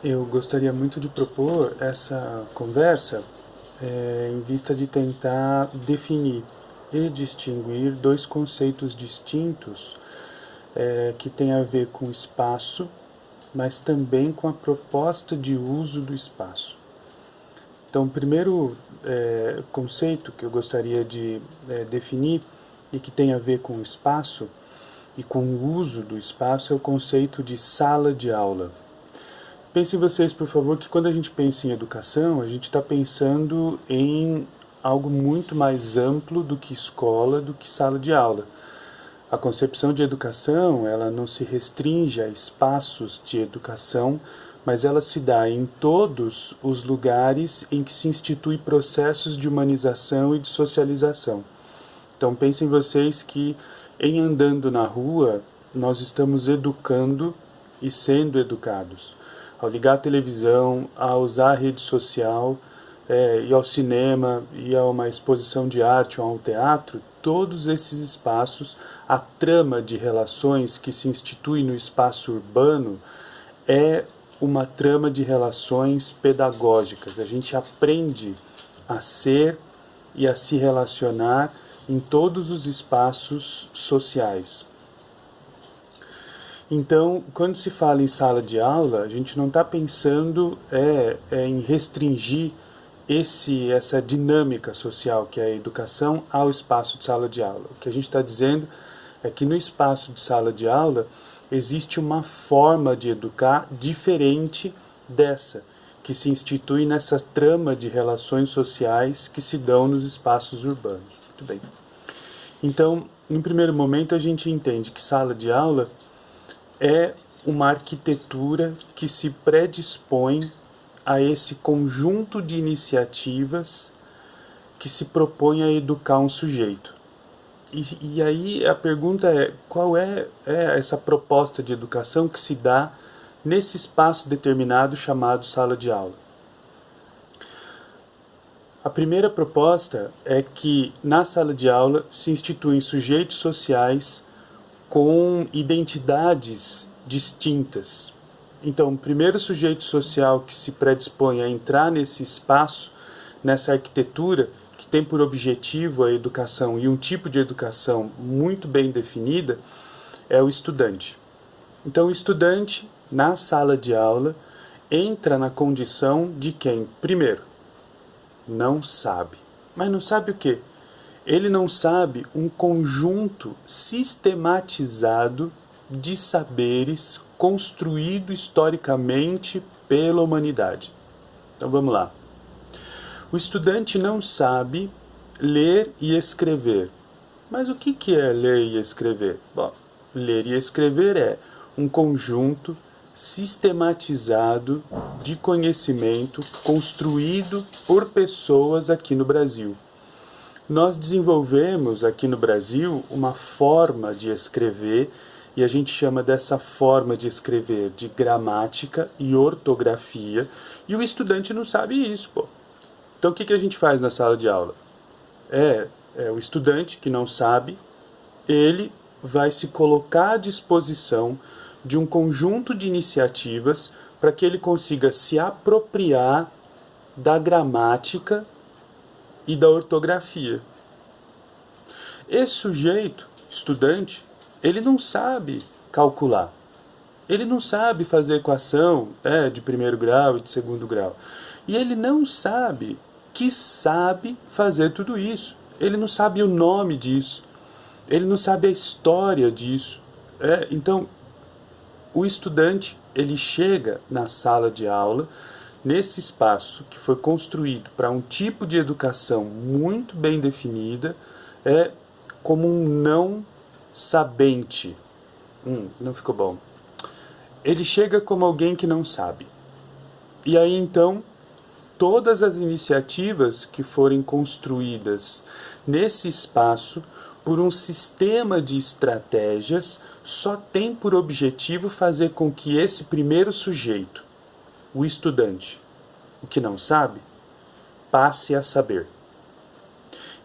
Eu gostaria muito de propor essa conversa em vista de tentar definir e distinguir dois conceitos distintos que têm a ver com espaço, mas também com a proposta de uso do espaço. Então, o primeiro conceito que eu gostaria de definir e que tem a ver com o espaço e com o uso do espaço é o conceito de sala de aula. Pensem vocês, por favor, que quando a gente pensa em educação, a gente está pensando em algo muito mais amplo do que escola, do que sala de aula. A concepção de educação, ela não se restringe a espaços de educação, mas ela se dá em todos os lugares em que se institui processos de humanização e de socialização. Então pensem vocês que em andando na rua, nós estamos educando e sendo educados. Ao ligar a televisão, a usar a rede social, ir ao cinema, ir a uma exposição de arte ou a um teatro, todos esses espaços, a trama de relações que se institui no espaço urbano é uma trama de relações pedagógicas. A gente aprende a ser e a se relacionar em todos os espaços sociais. Então, quando se fala em sala de aula, a gente não está pensando em restringir essa dinâmica social que é a educação ao espaço de sala de aula. O que a gente está dizendo é que no espaço de sala de aula existe uma forma de educar diferente dessa, que se institui nessa trama de relações sociais que se dão nos espaços urbanos. Muito bem. Então, no primeiro momento, a gente entende que sala de aula é uma arquitetura que se predispõe a esse conjunto de iniciativas que se propõe a educar um sujeito. E aí a pergunta é, qual é essa proposta de educação que se dá nesse espaço determinado chamado sala de aula? A primeira proposta é que na sala de aula se instituem sujeitos sociais com identidades distintas. Então, o primeiro sujeito social que se predispõe a entrar nesse espaço, nessa arquitetura, que tem por objetivo a educação e um tipo de educação muito bem definida, é o estudante. Então, o estudante, na sala de aula, entra na condição de quem, primeiro, não sabe. Mas não sabe o quê? Ele não sabe um conjunto sistematizado de saberes construído historicamente pela humanidade. Então vamos lá. O estudante não sabe ler e escrever. Mas o que é ler e escrever? Bom, ler e escrever é um conjunto sistematizado de conhecimento construído por pessoas aqui no Brasil. Nós desenvolvemos aqui no Brasil uma forma de escrever e a gente chama dessa forma de escrever de gramática e ortografia e o estudante não sabe isso, pô. Então o que a gente faz na sala de aula? O estudante que não sabe, ele vai se colocar à disposição de um conjunto de iniciativas para que ele consiga se apropriar da gramática e da ortografia. Esse sujeito, estudante, ele não sabe calcular. Ele não sabe fazer equação de primeiro grau e de segundo grau. E ele não sabe que sabe fazer tudo isso. Ele não sabe o nome disso. Ele não sabe a história disso. Então, o estudante, ele chega na sala de aula, nesse espaço que foi construído para um tipo de educação muito bem definida, como um não sabente. Não ficou bom. Ele chega como alguém que não sabe. E aí então, todas as iniciativas que forem construídas nesse espaço por um sistema de estratégias só tem por objetivo fazer com que esse primeiro sujeito, o estudante, o que não sabe, passe a saber.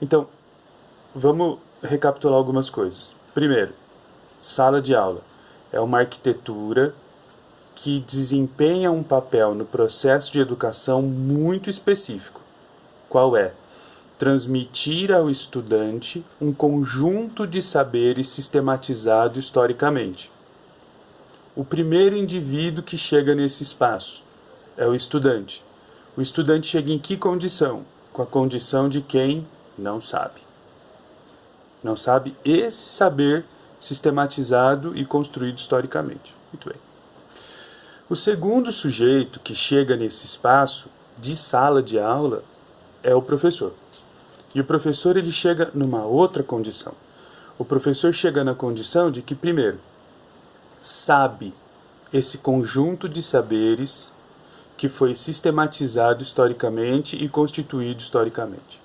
Então, vamos recapitular algumas coisas. Primeiro, sala de aula é uma arquitetura que desempenha um papel no processo de educação muito específico. Qual é? Transmitir ao estudante um conjunto de saberes sistematizado historicamente. O primeiro indivíduo que chega nesse espaço é o estudante. O estudante chega em que condição? Com a condição de quem não sabe. Não sabe esse saber sistematizado e construído historicamente. Muito bem. O segundo sujeito que chega nesse espaço de sala de aula é o professor. E o professor ele chega numa outra condição. O professor chega na condição de que, primeiro, sabe esse conjunto de saberes que foi sistematizado historicamente e constituído historicamente.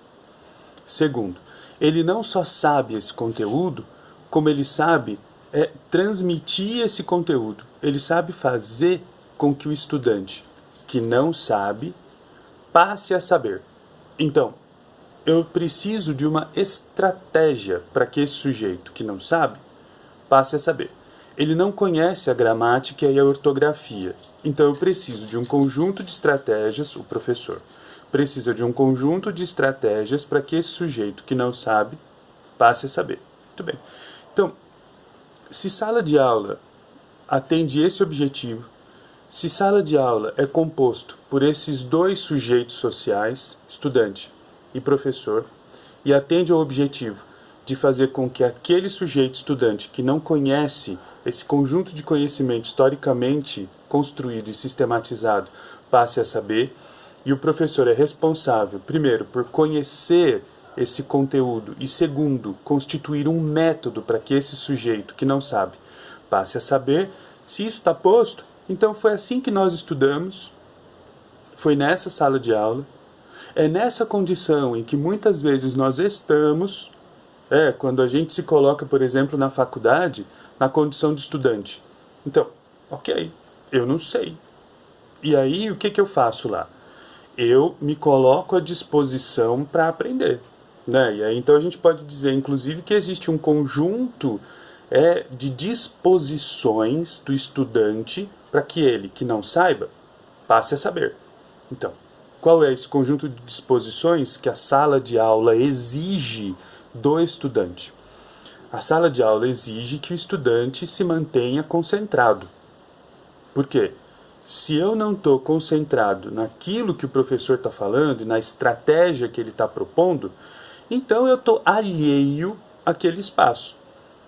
Segundo, ele não só sabe esse conteúdo, como ele sabe transmitir esse conteúdo. Ele sabe fazer com que o estudante que não sabe passe a saber. Então, eu preciso de uma estratégia para que esse sujeito que não sabe passe a saber. Ele não conhece a gramática e a ortografia, então eu preciso de um conjunto de estratégias, o professor precisa de um conjunto de estratégias para que esse sujeito que não sabe passe a saber. Muito bem. Então, se sala de aula atende esse objetivo, se sala de aula é composto por esses dois sujeitos sociais, estudante e professor, e atende ao objetivo de fazer com que aquele sujeito estudante que não conhece esse conjunto de conhecimento historicamente construído e sistematizado passe a saber, e o professor é responsável, primeiro, por conhecer esse conteúdo e, segundo, constituir um método para que esse sujeito que não sabe passe a saber. Se isso está posto, então foi assim que nós estudamos, foi nessa sala de aula. É nessa condição em que muitas vezes nós estamos, quando a gente se coloca, por exemplo, na faculdade, na condição de estudante. Então, ok, eu não sei. E aí, o que eu faço lá? Eu me coloco à disposição para aprender. Né? E aí, então, a gente pode dizer, inclusive, que existe um conjunto de disposições do estudante para que ele, que não saiba, passe a saber. Então, qual é esse conjunto de disposições que a sala de aula exige do estudante? A sala de aula exige que o estudante se mantenha concentrado. Por quê? Se eu não estou concentrado naquilo que o professor está falando e na estratégia que ele está propondo, então eu estou alheio àquele espaço.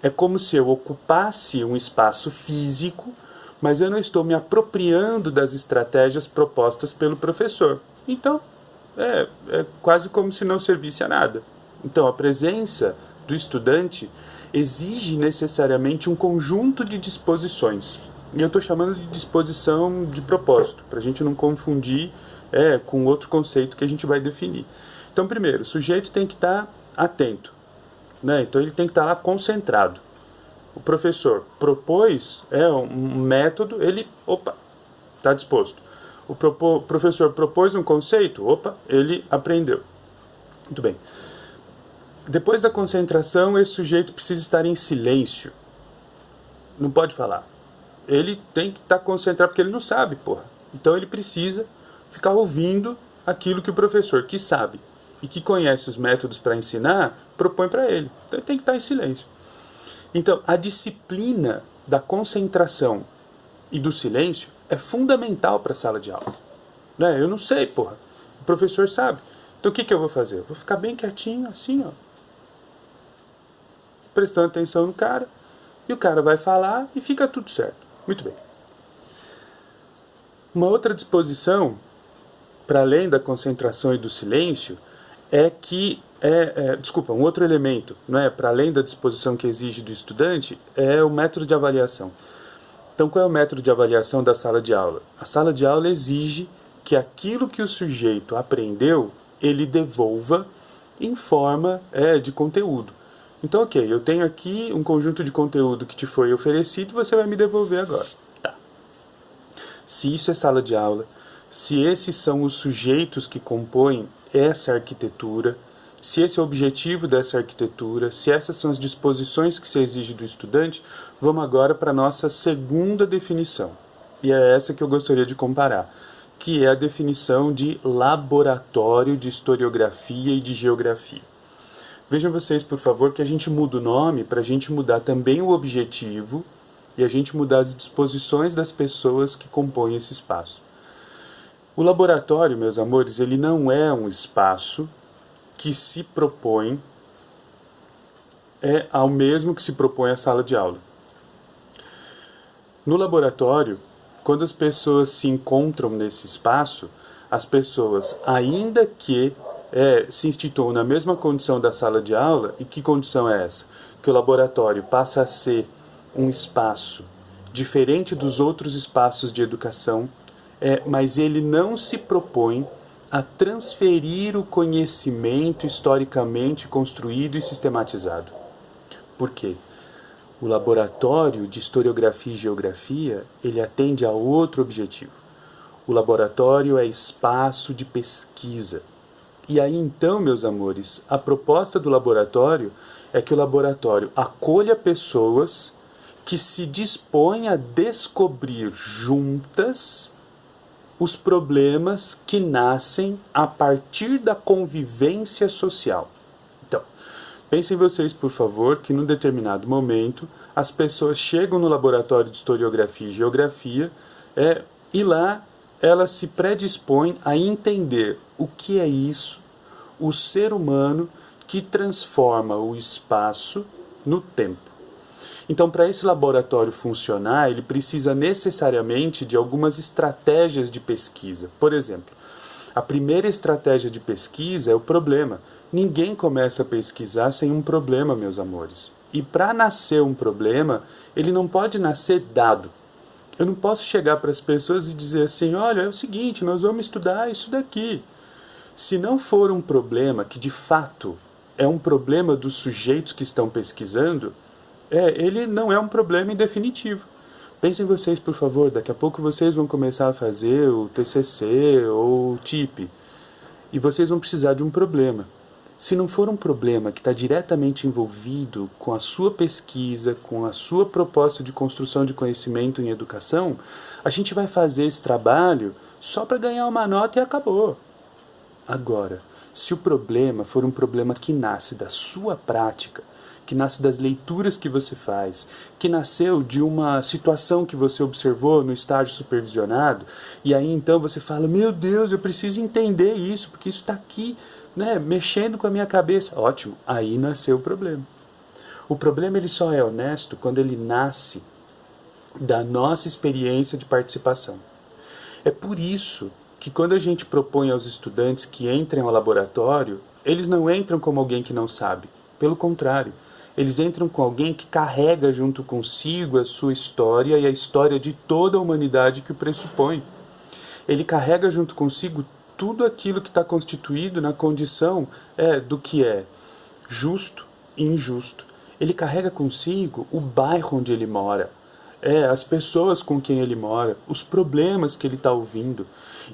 É como se eu ocupasse um espaço físico, mas eu não estou me apropriando das estratégias propostas pelo professor. Então, é quase como se não servisse a nada. Então, a presença do estudante exige necessariamente um conjunto de disposições. E eu estou chamando de disposição de propósito, para a gente não confundir com outro conceito que a gente vai definir. Então, primeiro, o sujeito tem que estar atento. Né? Então, ele tem que estar lá concentrado. O professor propôs um método, ele, está disposto. O professor propôs um conceito, ele aprendeu. Muito bem. Depois da concentração, esse sujeito precisa estar em silêncio. Não pode falar. Ele tem que estar concentrado porque ele não sabe, porra. Então ele precisa ficar ouvindo aquilo que o professor, que sabe e que conhece os métodos para ensinar, propõe para ele. Então ele tem que estar em silêncio. Então, a disciplina da concentração e do silêncio é fundamental para a sala de aula. Né? Eu não sei, porra. O professor sabe. Então o que eu vou fazer? Eu vou ficar bem quietinho, assim, prestando atenção no cara, e o cara vai falar e fica tudo certo. Muito bem. Uma outra disposição, para além da concentração e do silêncio, é que um outro elemento, para além da disposição que exige do estudante, é o método de avaliação. Então, qual é o método de avaliação da sala de aula? A sala de aula exige que aquilo que o sujeito aprendeu, ele devolva em forma de conteúdo. Então, ok, eu tenho aqui um conjunto de conteúdo que te foi oferecido, você vai me devolver agora. Tá. Se isso é sala de aula, se esses são os sujeitos que compõem essa arquitetura, se esse é o objetivo dessa arquitetura, se essas são as disposições que se exige do estudante, vamos agora para a nossa segunda definição. e é essa que eu gostaria de comparar, que é a definição de laboratório de historiografia e de geografia. Vejam vocês, por favor, que a gente muda o nome para a gente mudar também o objetivo e a gente mudar as disposições das pessoas que compõem esse espaço. O laboratório, meus amores, ele não é um espaço que se propõe ao mesmo que se propõe a sala de aula. No laboratório, quando as pessoas se encontram nesse espaço, as pessoas, ainda que se instituam na mesma condição da sala de aula, e que condição é essa? Que o laboratório passa a ser um espaço diferente dos outros espaços de educação, mas ele não se propõe a transferir o conhecimento historicamente construído e sistematizado. Por quê? O laboratório de historiografia e geografia, ele atende a outro objetivo. O laboratório é espaço de pesquisa. E aí então, meus amores, a proposta do laboratório é que o laboratório acolha pessoas que se dispõem a descobrir juntas os problemas que nascem a partir da convivência social. Então, pensem vocês, por favor, que num determinado momento as pessoas chegam no laboratório de historiografia e geografia e lá elas se predispõem a entender o que é isso, o ser humano que transforma o espaço no tempo. Então, para esse laboratório funcionar, ele precisa necessariamente de algumas estratégias de pesquisa. Por exemplo, a primeira estratégia de pesquisa é o problema. Ninguém começa a pesquisar sem um problema, meus amores. E para nascer um problema, ele não pode nascer dado. Eu não posso chegar para as pessoas e dizer assim, olha, é o seguinte, nós vamos estudar isso daqui. Se não for um problema que de fato é um problema dos sujeitos que estão pesquisando, ele não é um problema em definitivo. Pensem vocês, por favor, daqui a pouco vocês vão começar a fazer o TCC ou o TIP, e vocês vão precisar de um problema. Se não for um problema que está diretamente envolvido com a sua pesquisa, com a sua proposta de construção de conhecimento em educação, a gente vai fazer esse trabalho só para ganhar uma nota e acabou. Agora, se o problema for um problema que nasce da sua prática, que nasce das leituras que você faz, que nasceu de uma situação que você observou no estágio supervisionado, e aí então você fala, meu Deus, eu preciso entender isso, porque isso está aqui, mexendo com a minha cabeça. Ótimo, aí nasceu o problema. O problema ele só é honesto quando ele nasce da nossa experiência de participação. É por isso que quando a gente propõe aos estudantes que entrem ao laboratório, eles não entram como alguém que não sabe. Pelo contrário, eles entram com alguém que carrega junto consigo a sua história e a história de toda a humanidade que o pressupõe. Ele carrega junto consigo tudo aquilo que está constituído na condição do que é justo e injusto. Ele carrega consigo o bairro onde ele mora, as pessoas com quem ele mora, os problemas que ele está ouvindo.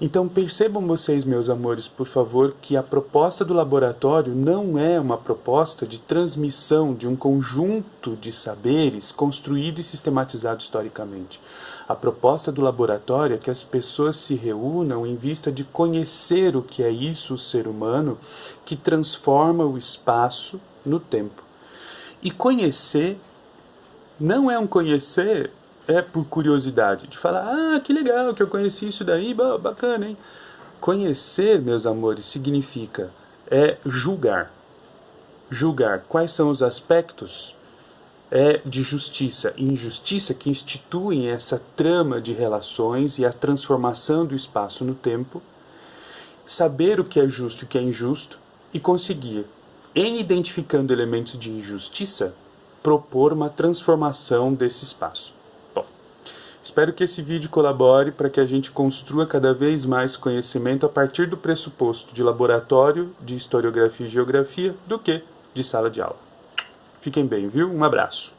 Então percebam vocês, meus amores, por favor, que a proposta do laboratório não é uma proposta de transmissão de um conjunto de saberes construído e sistematizado historicamente. A proposta do laboratório é que as pessoas se reúnam em vista de conhecer o que é isso, o ser humano, que transforma o espaço no tempo. E conhecer não é um conhecer por curiosidade, de falar, que legal que eu conheci isso daí, bacana, hein? Conhecer, meus amores, significa julgar. Julgar quais são os aspectos de justiça e injustiça que instituem essa trama de relações e a transformação do espaço no tempo, saber o que é justo e o que é injusto e conseguir, em identificando elementos de injustiça, propor uma transformação desse espaço. Bom, espero que esse vídeo colabore para que a gente construa cada vez mais conhecimento a partir do pressuposto de laboratório de historiografia e geografia do que de sala de aula. Fiquem bem, viu? Um abraço.